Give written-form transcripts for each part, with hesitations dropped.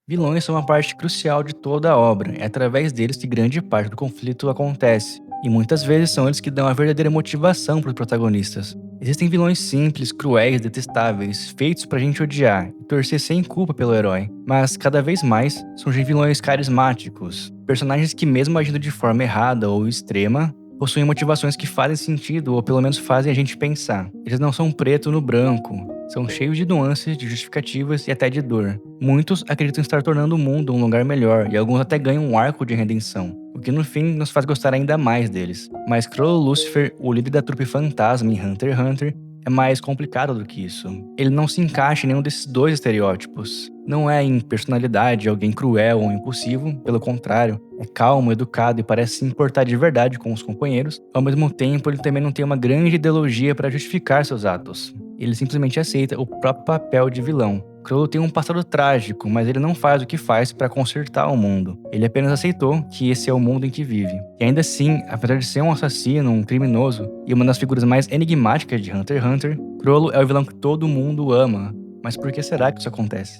Vilões são uma parte crucial de toda a obra, é através deles que grande parte do conflito acontece, e muitas vezes são eles que dão a verdadeira motivação para os protagonistas. Existem vilões simples, cruéis, detestáveis, feitos pra gente odiar e torcer sem culpa pelo herói, mas cada vez mais surgem vilões carismáticos, personagens que, mesmo agindo de forma errada ou extrema, possuem motivações que fazem sentido ou pelo menos fazem a gente pensar. Eles não são preto no branco, são cheios de nuances, de justificativas e até de dor. Muitos acreditam estar tornando o mundo um lugar melhor e alguns até ganham um arco de redenção, o que no fim nos faz gostar ainda mais deles. Mas Crollo Lucifer, o líder da trupe fantasma em Hunter x Hunter, é mais complicado do que isso. Ele não se encaixa em nenhum desses dois estereótipos. Não é em personalidade alguém cruel ou impulsivo, pelo contrário, é calmo, educado e parece se importar de verdade com os companheiros. Ao mesmo tempo, ele também não tem uma grande ideologia para justificar seus atos. Ele simplesmente aceita o próprio papel de vilão. Crollo tem um passado trágico, mas ele não faz o que faz para consertar o mundo. Ele apenas aceitou que esse é o mundo em que vive. E ainda assim, apesar de ser um assassino, um criminoso e uma das figuras mais enigmáticas de Hunter x Hunter, Crollo é o vilão que todo mundo ama. Mas por que será que isso acontece?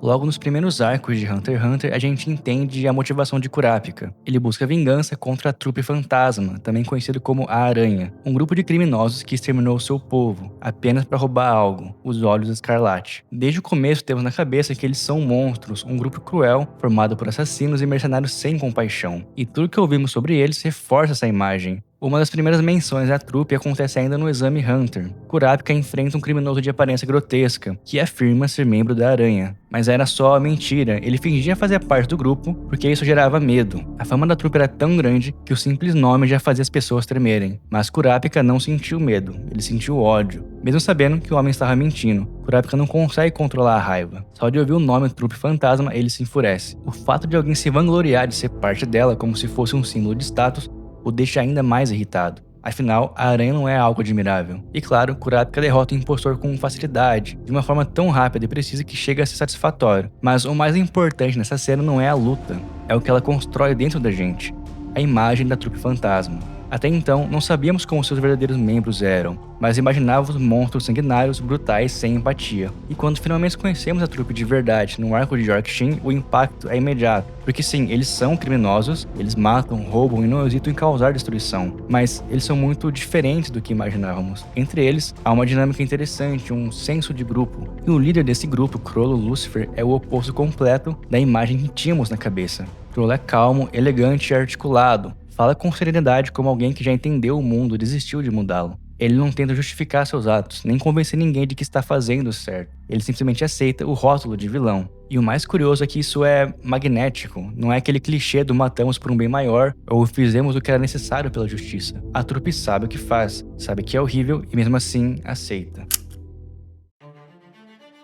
Logo nos primeiros arcos de Hunter x Hunter, a gente entende a motivação de Kurapika. Ele busca vingança contra a trupe fantasma, também conhecido como a Aranha, um grupo de criminosos que exterminou seu povo, apenas para roubar algo, os Olhos Escarlate. Desde o começo temos na cabeça que eles são monstros, um grupo cruel, formado por assassinos e mercenários sem compaixão. E tudo que ouvimos sobre eles reforça essa imagem. Uma das primeiras menções à trupe acontece ainda no Exame Hunter. Kurapika enfrenta um criminoso de aparência grotesca, que afirma ser membro da Aranha. Mas era só mentira, ele fingia fazer parte do grupo, porque isso gerava medo. A fama da trupe era tão grande que o simples nome já fazia as pessoas tremerem. Mas Kurapika não sentiu medo, ele sentiu ódio. Mesmo sabendo que o homem estava mentindo, Kurapika não consegue controlar a raiva. Só de ouvir o nome Trupe Fantasma, ele se enfurece. O fato de alguém se vangloriar de ser parte dela como se fosse um símbolo de status o deixa ainda mais irritado. Afinal, a aranha não é algo admirável. E claro, Kurapika derrota o impostor com facilidade, de uma forma tão rápida e precisa que chega a ser satisfatório. Mas o mais importante nessa cena não é a luta, é o que ela constrói dentro da gente. A imagem da trupe fantasma. Até então, não sabíamos como seus verdadeiros membros eram, mas imaginávamos monstros sanguinários, brutais, sem empatia. E quando finalmente conhecemos a trupe de verdade no arco de Yorkshin, o impacto é imediato. Porque sim, eles são criminosos, eles matam, roubam e não hesitam em causar destruição. Mas eles são muito diferentes do que imaginávamos. Entre eles, há uma dinâmica interessante, um senso de grupo. E o líder desse grupo, Crollo Lucifer, é o oposto completo da imagem que tínhamos na cabeça. Crollo é calmo, elegante e articulado. Fala com serenidade como alguém que já entendeu o mundo e desistiu de mudá-lo. Ele não tenta justificar seus atos, nem convencer ninguém de que está fazendo certo. Ele simplesmente aceita o rótulo de vilão. E o mais curioso é que isso é magnético, não é aquele clichê do matamos por um bem maior ou fizemos o que era necessário pela justiça. A trupe sabe o que faz, sabe que é horrível e mesmo assim aceita.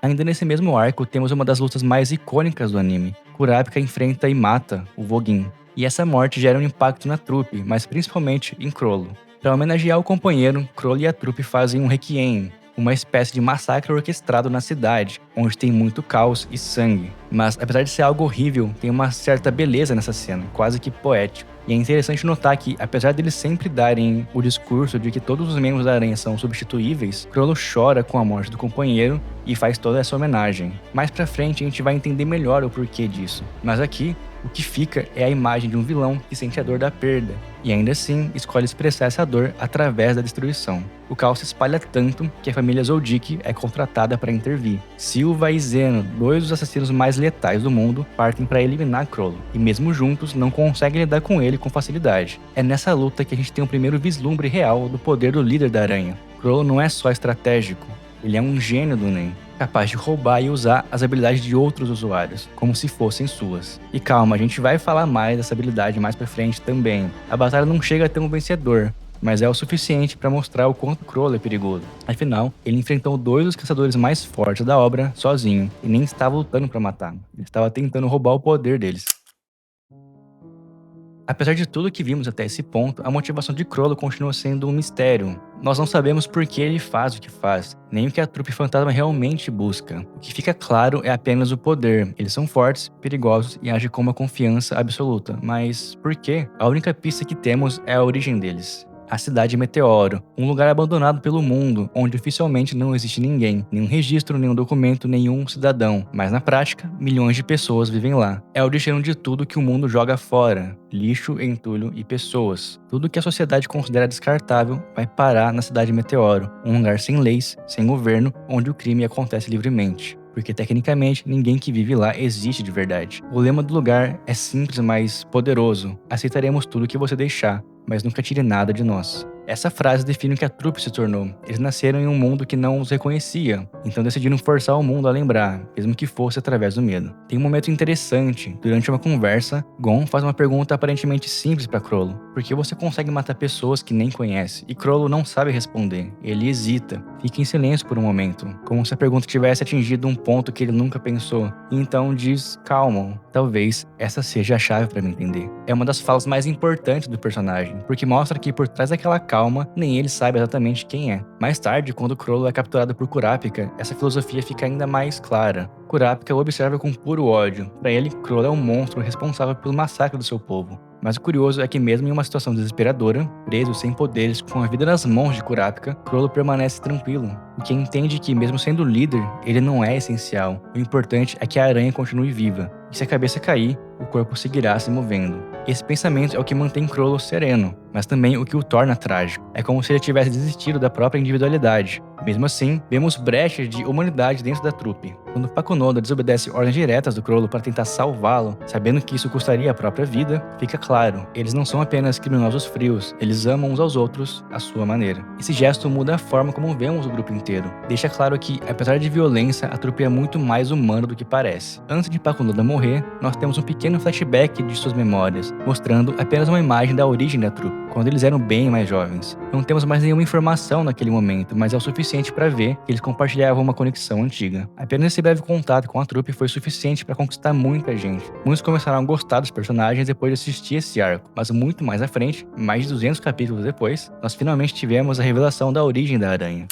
Ainda nesse mesmo arco, temos uma das lutas mais icônicas do anime. Kurapika enfrenta e mata o Vogin. E essa morte gera um impacto na trupe, mas principalmente em Crollo. Para homenagear o companheiro, Crollo e a trupe fazem um requiem, uma espécie de massacre orquestrado na cidade, onde tem muito caos e sangue. Mas apesar de ser algo horrível, tem uma certa beleza nessa cena, quase que poético. E é interessante notar que, apesar deles sempre darem o discurso de que todos os membros da Aranha são substituíveis, Crollo chora com a morte do companheiro e faz toda essa homenagem. Mais pra frente a gente vai entender melhor o porquê disso. Mas aqui, o que fica é a imagem de um vilão que sente a dor da perda, e ainda assim escolhe expressar essa dor através da destruição. O caos se espalha tanto que a família Zoldyck é contratada para intervir. Silva e Zeno, dois dos assassinos mais letais do mundo, partem para eliminar Crollo, e mesmo juntos não conseguem lidar com ele com facilidade. É nessa luta que a gente tem o primeiro vislumbre real do poder do líder da Aranha. Crollo não é só estratégico, ele é um gênio do NEM, capaz de roubar e usar as habilidades de outros usuários, como se fossem suas. E calma, a gente vai falar mais dessa habilidade mais pra frente também. A batalha não chega a ter um vencedor, mas é o suficiente para mostrar o quanto Crollo é perigoso. Afinal, ele enfrentou dois dos caçadores mais fortes da obra sozinho, e nem estava lutando para matar, ele estava tentando roubar o poder deles. Apesar de tudo que vimos até esse ponto, a motivação de Crollo continua sendo um mistério. Nós não sabemos por que ele faz o que faz, nem o que a trupe fantasma realmente busca. O que fica claro é apenas o poder. Eles são fortes, perigosos e agem com uma confiança absoluta. Mas por quê? A única pista que temos é a origem deles. a Cidade Meteoro, um lugar abandonado pelo mundo, onde oficialmente não existe ninguém, nenhum registro, nenhum documento, nenhum cidadão, mas na prática, milhões de pessoas vivem lá. É o destino de tudo que o mundo joga fora: lixo, entulho e pessoas. Tudo que a sociedade considera descartável vai parar na Cidade Meteoro, um lugar sem leis, sem governo, onde o crime acontece livremente. Porque tecnicamente ninguém que vive lá existe de verdade. O lema do lugar é simples, mas poderoso: aceitaremos tudo que você deixar, mas nunca tire nada de nós. Essa frase define o que a trupe se tornou. Eles nasceram em um mundo que não os reconhecia, então decidiram forçar o mundo a lembrar, mesmo que fosse através do medo. Tem um momento interessante. Durante uma conversa, Gon faz uma pergunta aparentemente simples para Crollo: por que você consegue matar pessoas que nem conhece? E Crollo não sabe responder. Ele hesita, fica em silêncio por um momento, como se a pergunta tivesse atingido um ponto que ele nunca pensou. E então diz: calma, talvez essa seja a chave para me entender. É uma das falas mais importantes do personagem, porque mostra que por trás daquela calma, nem ele sabe exatamente quem é. Mais tarde, quando Crollo é capturado por Kurapika, essa filosofia fica ainda mais clara. Kurapika o observa com puro ódio. Para ele, Crollo é um monstro responsável pelo massacre do seu povo. Mas o curioso é que mesmo em uma situação desesperadora, preso sem poderes, com a vida nas mãos de Kurapika, Crollo permanece tranquilo, porque entende que mesmo sendo líder, ele não é essencial. O importante é que a aranha continue viva, e se a cabeça cair, o corpo seguirá se movendo. Esse pensamento é o que mantém Crollo sereno, mas também o que o torna trágico. É como se ele tivesse desistido da própria individualidade. Mesmo assim, vemos brechas de humanidade dentro da trupe. Quando Pakunoda desobedece ordens diretas do Crollo para tentar salvá-lo, sabendo que isso custaria a própria vida, fica claro: eles não são apenas criminosos frios, eles amam uns aos outros à sua maneira. Esse gesto muda a forma como vemos o grupo inteiro. Deixa claro que, apesar de violência, a trupe é muito mais humana do que parece. Antes de Pakunoda morrer, nós temos um pequeno flashback de suas memórias, mostrando apenas uma imagem da origem da trupe, quando eles eram bem mais jovens. Não temos mais nenhuma informação naquele momento, mas é o suficiente para ver que eles compartilhavam uma conexão antiga. Apenas esse breve contato com a trupe foi suficiente para conquistar muita gente. Muitos começaram a gostar dos personagens depois de assistir esse arco, mas muito mais à frente, mais de 200 capítulos depois, nós finalmente tivemos a revelação da origem da aranha.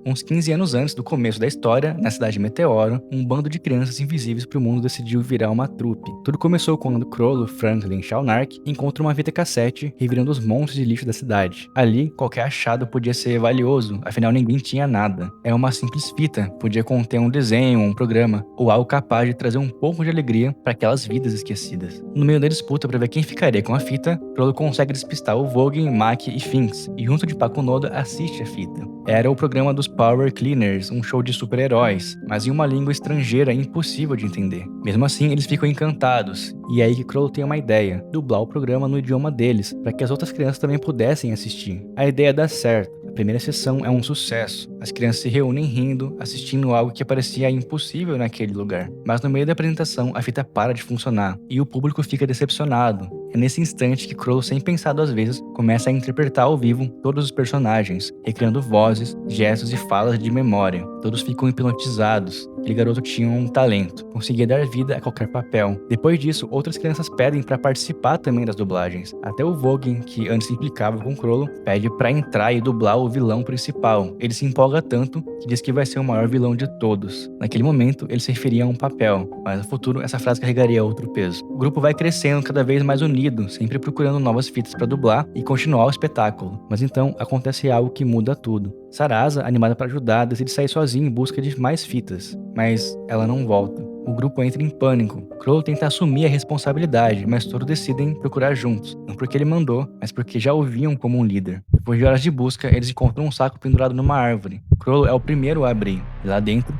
Uns 15 anos antes do começo da história, na cidade Meteoro, um bando de crianças invisíveis para o mundo decidiu virar uma trupe. Tudo começou quando Crollo, Franklin e Shaunark encontram uma fita cassete revirando os montes de lixo da cidade. Ali, qualquer achado podia ser valioso, afinal ninguém tinha nada. Era uma simples fita, podia conter um desenho, um programa, ou algo capaz de trazer um pouco de alegria para aquelas vidas esquecidas. No meio da disputa para ver quem ficaria com a fita, Crollo consegue despistar o Vogue, Maki e Finks, e junto de Pakunoda assiste a fita. Era o programa dos Power Cleaners, um show de super-heróis, mas em uma língua estrangeira impossível de entender. Mesmo assim, eles ficam encantados, e é aí que Crollo tem uma ideia: dublar o programa no idioma deles, para que as outras crianças também pudessem assistir. A ideia dá certo. A primeira sessão é um sucesso. As crianças se reúnem rindo, assistindo algo que parecia impossível naquele lugar. Mas no meio da apresentação, a fita para de funcionar, e o público fica decepcionado. É nesse instante que Crollo, sem pensar duas vezes, começa a interpretar ao vivo todos os personagens, recriando vozes, gestos e falas de memória. Todos ficam hipnotizados. Aquele garoto tinha um talento, conseguia dar vida a qualquer papel. Depois disso, outras crianças pedem para participar também das dublagens. Até o Vogue, que antes implicava com Crollo, pede para entrar e dublar o vilão principal. Ele se empolga tanto que diz que vai ser o maior vilão de todos. Naquele momento, ele se referia a um papel, mas no futuro essa frase carregaria outro peso. O grupo vai crescendo cada vez mais unido, sempre procurando novas fitas para dublar e continuar o espetáculo. Mas então acontece algo que muda tudo. Sarasa, animada para ajudar, decide sair sozinha em busca de mais fitas, mas ela não volta. O grupo entra em pânico. Crollo tenta assumir a responsabilidade, mas todos decidem procurar juntos. Não porque ele mandou, mas porque já o viam como um líder. Depois de horas de busca, eles encontram um saco pendurado numa árvore. Crollo é o primeiro a abrir, e lá dentro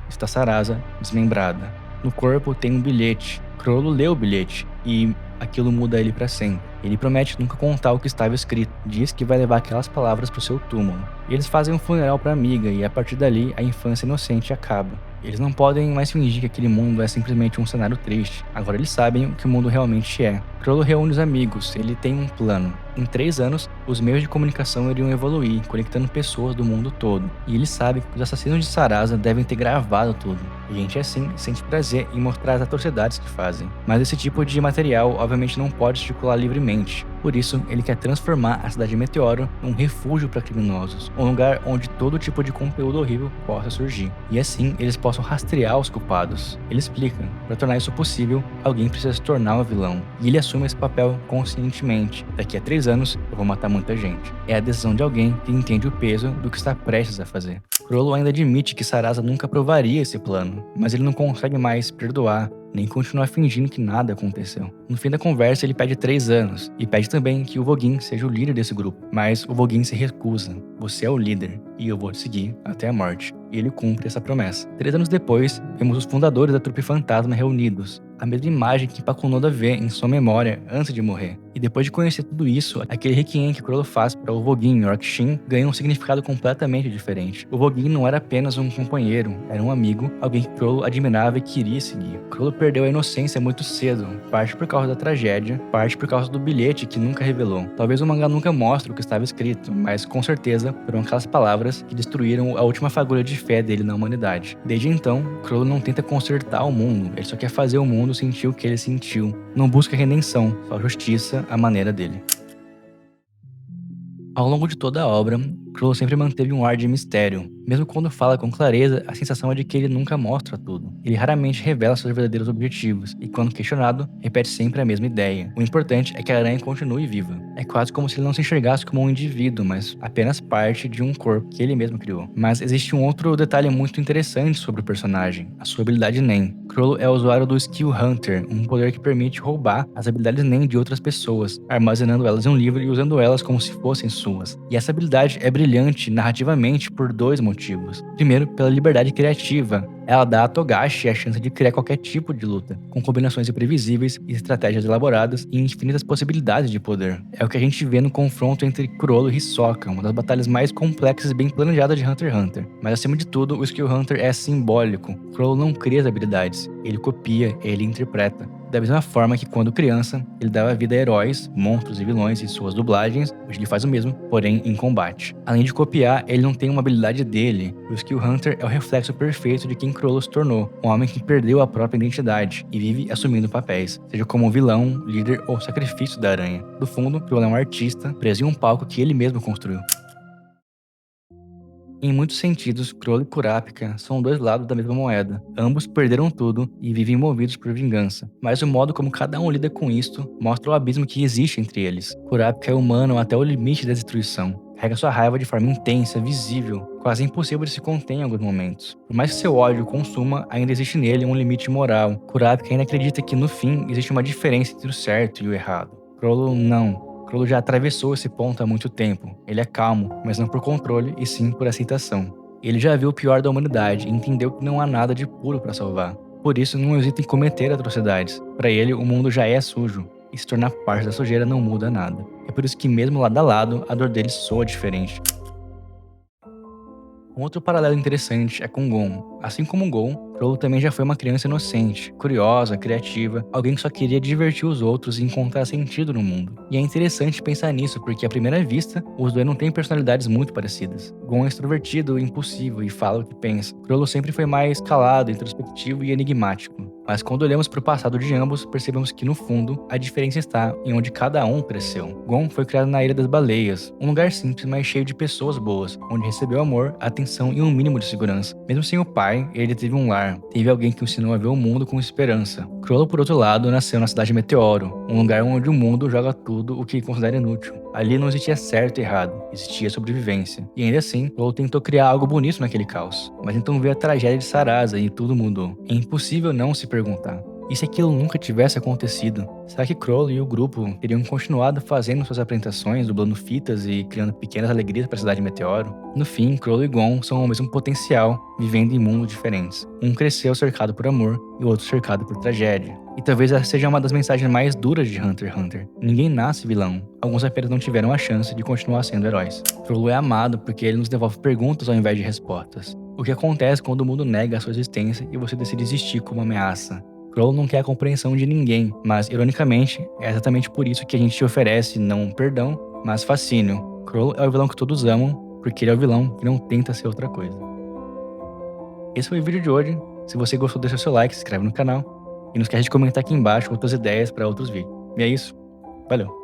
está Sarasa, desmembrada. No corpo tem um bilhete. Crollo lê o bilhete, e aquilo muda ele para sempre. Ele promete nunca contar o que estava escrito. Diz que vai levar aquelas palavras para o seu túmulo. E eles fazem um funeral para a amiga, e a partir dali a infância inocente acaba. Eles não podem mais fingir que aquele mundo é simplesmente um cenário triste. Agora eles sabem o que o mundo realmente é. Crollo reúne os amigos, ele tem um plano. Em 3 anos, os meios de comunicação iriam evoluir, conectando pessoas do mundo todo. E ele sabe que os assassinos de Sarasa devem ter gravado tudo. E a gente assim sente prazer em mostrar as atrocidades que fazem. Mas esse tipo de material obviamente não pode circular livremente. Por isso, ele quer transformar a cidade Meteoro num refúgio para criminosos, um lugar onde todo tipo de conteúdo horrível possa surgir. E assim, eles possam rastrear os culpados. Ele explica, para tornar isso possível, alguém precisa se tornar o vilão. E ele assume esse papel conscientemente. Daqui a 3 anos, eu vou matar muita gente. É a decisão de alguém que entende o peso do que está prestes a fazer. Chrollo ainda admite que Sarasa nunca aprovaria esse plano, mas ele não consegue mais perdoar, nem continuar fingindo que nada aconteceu. No fim da conversa, ele pede 3 anos, e pede também que o Voguin seja o líder desse grupo. Mas o Voguin se recusa. Você é o líder, e eu vou te seguir até a morte. E ele cumpre essa promessa. 3 anos depois, vemos os fundadores da Trupe Fantasma reunidos. A mesma imagem que Pakunoda vê em sua memória antes de morrer. E depois de conhecer tudo isso, aquele requiem que Chrollo faz para o Voguin e Orc-Shin ganha um significado completamente diferente. O Voguin não era apenas um companheiro, era um amigo, alguém que Chrollo admirava e queria seguir. Chrollo perdeu a inocência muito cedo, parte por causa da tragédia, parte por causa do bilhete que nunca revelou. Talvez o mangá nunca mostre o que estava escrito, mas com certeza foram aquelas palavras que destruíram a última fagulha de fé dele na humanidade. Desde então, Chrollo não tenta consertar o mundo, ele só quer fazer o mundo sentir o que ele sentiu. Não busca redenção, só justiça à maneira dele. Ao longo de toda a obra, Chrollo sempre manteve um ar de mistério. Mesmo quando fala com clareza, a sensação é de que ele nunca mostra tudo. Ele raramente revela seus verdadeiros objetivos, e quando questionado, repete sempre a mesma ideia. O importante é que a aranha continue viva. É quase como se ele não se enxergasse como um indivíduo, mas apenas parte de um corpo que ele mesmo criou. Mas existe um outro detalhe muito interessante sobre o personagem, a sua habilidade Nen. Chrollo é usuário do Skill Hunter, um poder que permite roubar as habilidades Nen de outras pessoas, armazenando elas em um livro e usando elas como se fossem suas. E essa habilidade é brilhante narrativamente por 2 motivos. Primeiro, pela liberdade criativa. Ela dá a Togashi a chance de criar qualquer tipo de luta, com combinações imprevisíveis e estratégias elaboradas e infinitas possibilidades de poder. É o que a gente vê no confronto entre Chrollo e Hisoka, uma das batalhas mais complexas e bem planejadas de Hunter x Hunter. Mas acima de tudo, o Skill Hunter é simbólico. Chrollo não cria as habilidades, ele copia, ele interpreta. Da mesma forma que quando criança, ele dava vida a heróis, monstros e vilões em suas dublagens, hoje ele faz o mesmo, porém em combate. Além de copiar, ele não tem uma habilidade dele. O Skill Hunter é o reflexo perfeito de quem Chrollo se tornou, um homem que perdeu a própria identidade e vive assumindo papéis, seja como vilão, líder ou sacrifício da aranha. No fundo, Chrollo é um artista preso em um palco que ele mesmo construiu. Em muitos sentidos, Chrollo e Kurapika são 2 lados da mesma moeda. Ambos perderam tudo e vivem movidos por vingança. Mas o modo como cada um lida com isto mostra o abismo que existe entre eles. Kurapika é humano até o limite da destruição. Carrega sua raiva de forma intensa, visível, quase impossível de se conter em alguns momentos. Por mais que seu ódio o consuma, ainda existe nele um limite moral. Kurapika ainda acredita que no fim existe uma diferença entre o certo e o errado. Chrollo não. Chrollo já atravessou esse ponto há muito tempo. Ele é calmo, mas não por controle, e sim por aceitação. Ele já viu o pior da humanidade e entendeu que não há nada de puro para salvar. Por isso, não hesita em cometer atrocidades. Para ele, o mundo já é sujo, e se tornar parte da sujeira não muda nada. É por isso que mesmo lado a lado, a dor dele soa diferente. Um outro paralelo interessante é com Gon. Assim como Gon, Chrollo também já foi uma criança inocente, curiosa, criativa, alguém que só queria divertir os outros e encontrar sentido no mundo. E é interessante pensar nisso, porque à primeira vista, os dois não têm personalidades muito parecidas. Gon é extrovertido, impulsivo e fala o que pensa. Chrollo sempre foi mais calado, introspectivo e enigmático. Mas quando olhamos para o passado de ambos, percebemos que no fundo, a diferença está em onde cada um cresceu. Gon foi criado na Ilha das Baleias, um lugar simples, mas cheio de pessoas boas, onde recebeu amor, atenção e um mínimo de segurança. Mesmo sem o pai, ele teve um lar, teve alguém que o ensinou a ver o mundo com esperança. Chrollo, por outro lado, nasceu na cidade Meteoro, um lugar onde o mundo joga tudo o que considera inútil. Ali não existia certo e errado, existia sobrevivência. E ainda assim, Chrollo tentou criar algo bonito naquele caos. Mas então veio a tragédia de Sarasa e tudo mudou. É impossível não se perguntar: e se aquilo nunca tivesse acontecido? Será que Chrollo e o grupo teriam continuado fazendo suas apresentações, dublando fitas e criando pequenas alegrias para a cidade Meteoro? No fim, Chrollo e Gon são o mesmo potencial, vivendo em mundos diferentes. Um cresceu cercado por amor e o outro cercado por tragédia. E talvez essa seja uma das mensagens mais duras de Hunter x Hunter. Ninguém nasce vilão. Alguns apenas não tiveram a chance de continuar sendo heróis. Chrollo é amado porque ele nos devolve perguntas ao invés de respostas. O que acontece quando o mundo nega a sua existência e você decide existir como ameaça? Chrollo não quer a compreensão de ninguém, mas, ironicamente, é exatamente por isso que a gente te oferece não perdão, mas fascínio. Chrollo é o vilão que todos amam, porque ele é o vilão que não tenta ser outra coisa. Esse foi o vídeo de hoje. Se você gostou, deixa o seu like, se inscreve no canal e não esquece de comentar aqui embaixo outras ideias para outros vídeos. E é isso. Valeu!